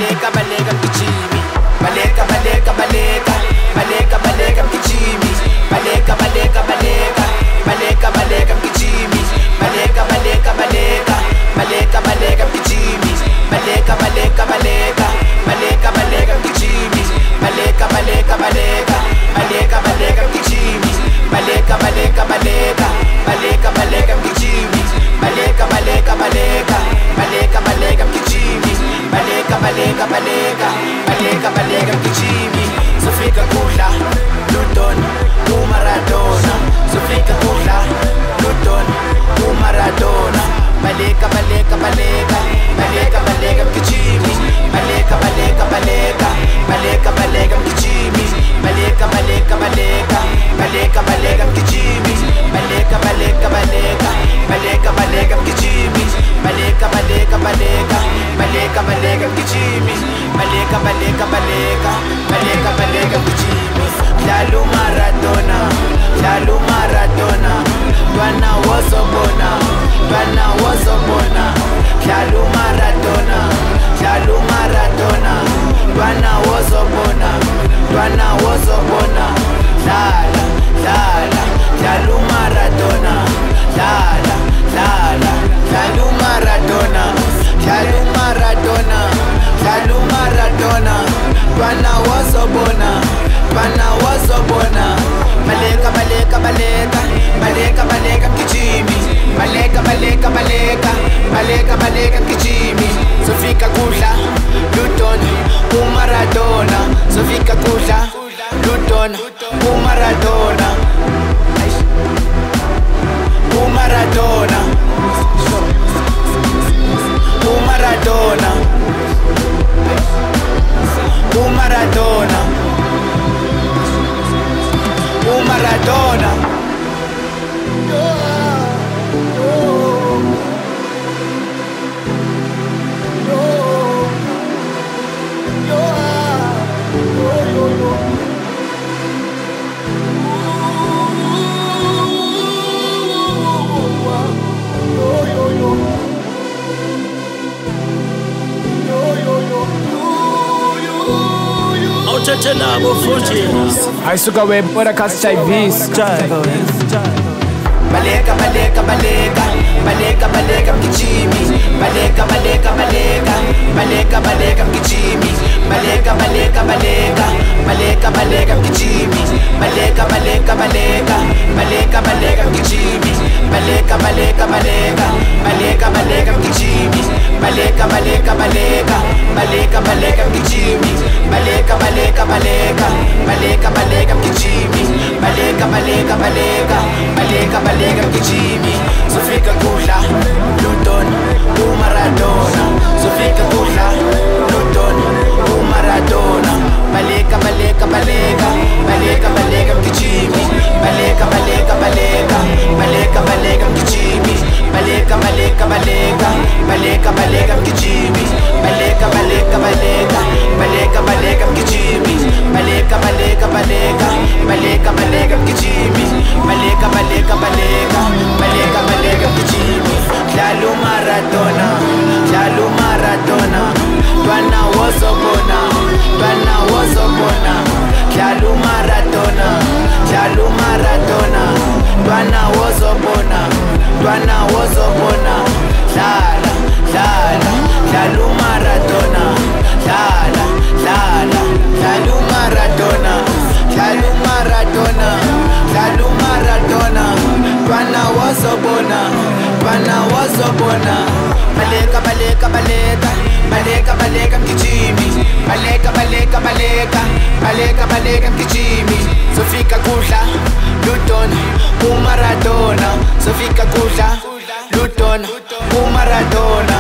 baleka baleka mgijimi, baleka baleka baleka, baleka baleka mgijimi, baleka baleka baleka, baleka baleka mgijimi, baleka baleka baleka, baleka baleka mgijimi, baleka baleka baleka, baleka baleka mgijimi, baleka baleka baleka, baleka baleka mgijimi, baleka baleka baleka, baleka baleka mgijimi, baleka baleka baleka, baleka baleka mgijimi, baleka baleka baleka, baleka baleka mgijimi. Sofika kudla Luton uMaradona, Sofika kudla Luton uMaradona, baleka baleka baleka, baleka baleka mgijimi, baleka baleka baleka, baleka baleka mgijimi, baleka baleka baleka, baleka baleka mgijimi, baleka baleka baleka, baleka baleka mgijimi, baleka baleka baleka, baleka baleka mgijimi, baleka baleka baleka, baleka baleka mgijimi. Lalu Maradona, lalu Maradona, Bwana wozobona, Bwana wozobona, lalu Maradona, lalu Maradona, Bwana wozobona, Bwana wozobona, lala lala, lalu Maradona, lala lala, lalu Maradona, lalu Maradona, lalu Maradona, Bwana wozobona, Bwana wozobona, baleka baleka baleka, baleka baleka mgijimi, baleka baleka baleka, baleka baleka mgijimi. Sofika kudla Luton uMaradona, Sofika kudla Luton uMaradona, uMaradona, uMaradona, uMaradona, uMaradona. Aisuka webora kasaivis baleka baleka baleka, baleka baleka mgijimi, baleka baleka baleka, baleka baleka mgijimi, baleka baleka baleka, baleka baleka mgijimi, baleka baleka baleka, baleka baleka mgijimi, baleka baleka baleka, baleka baleka mgijimi, baleka baleka baleka, baleka baleka mgijimi, baleka baleka baleka, baleka baleka mgijimi, baleka baleka baleka, baleka baleka mgijimi. Sofika kudla Luton uMaradona, Sofika kudla Luton uMaradona, baleka baleka baleka, baleka baleka mgijimi, baleka baleka baleka, baleka baleka mgijimi, baleka baleka baleka, baleka baleka mgijimi, baleka baleka baleka, baleka baleka mgijimi, baleka baleka baleka, baleka baleka mgijimi, baleka baleka baleka, baleka baleka mgijimi. Lalu Maradona, lalu Maradona, Bwana wozobona, Bwana wozobona, lalu Maradona, lalu Maradona, Bwana wozobona, Bwana wozobona, lala lala, lalu Maradona, lala lala, lalu Maradona, lalu Maradona, lalu Maradona, Bwana wozobona, Bwana wozobona, baleka baleka baleka, baleka baleka mgijimi, baleka baleka baleka, baleka baleka mgijimi. Sofika kudla Luton uMaradona, Sofika kudla Luton uMaradona,